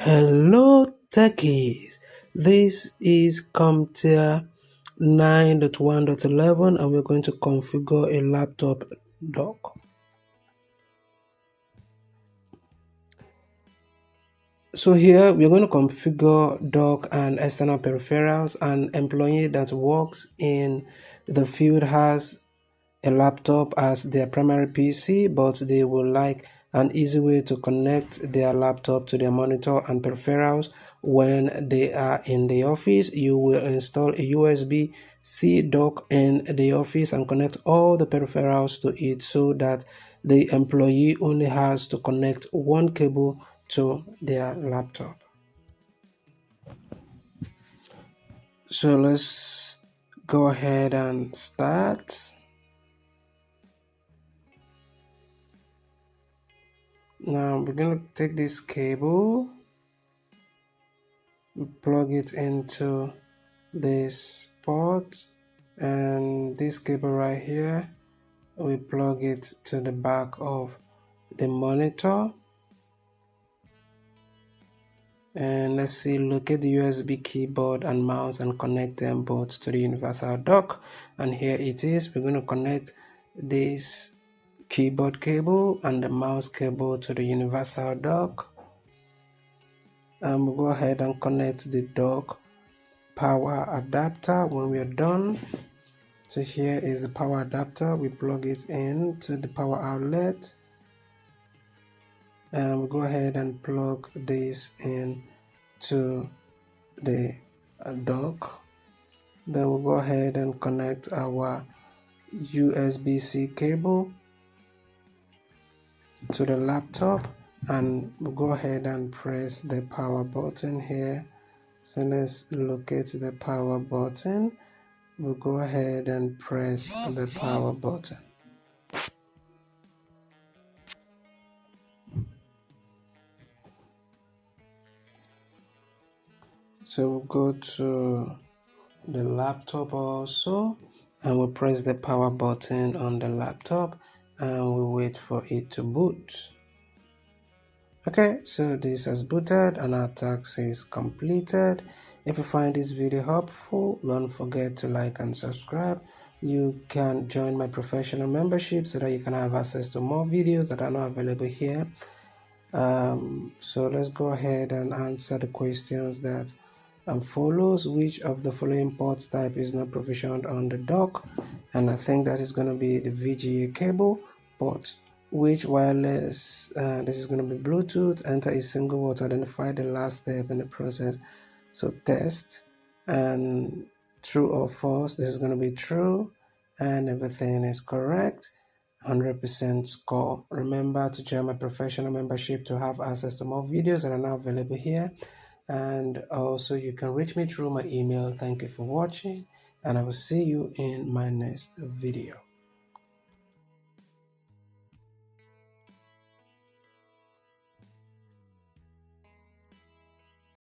Hello techies, this is CompTIA 9.1.11 and we're going to configure a laptop dock. So here we're going to configure dock and external peripherals. An employee that works in the field has a laptop as their primary PC, but they would like an easy way to connect their laptop to their monitor and peripherals when they are in the office. You will install a USB-C dock in the office and connect all the peripherals to it so that the employee only has to connect one cable to their laptop. So let's go ahead and start. Now we're going to take this cable, plug it into this port, and this cable right here, we plug it to the back of the monitor. And let's see, locate the USB keyboard and mouse and connect them both to the universal dock. And here it is. We're going to connect this keyboard cable and the mouse cable to the universal dock. And we'll go ahead and connect the dock power adapter when we are done. So here is the power adapter. We plug it in to the power outlet, and we'll go ahead and plug this in to the dock. Then we'll go ahead and connect our USB-C cable to the laptop, and we'll go ahead and press the power button here. So let's locate the power button. We'll go ahead and press the power button. So we'll go to the laptop also, and we'll press the power button on the laptop and we'll wait for it to boot. Okay, so this has booted and our task is completed. If you find this video helpful, don't forget to like and subscribe. You can join my professional membership so that you can have access to more videos that are not available here. So let's go ahead and answer the questions that follows. Which of the following port type is not provisioned on the dock? And I think that is going to be the VGA cable port. Which wireless, this is going to be Bluetooth. Enter a single word to identify the last step in the process. So test, and true or false, this is going to be true, and everything is correct. 100% score. Remember to join my professional membership to have access to more videos that are now available here. And also you can reach me through my email. Thank you for watching, and I will see you in my next video.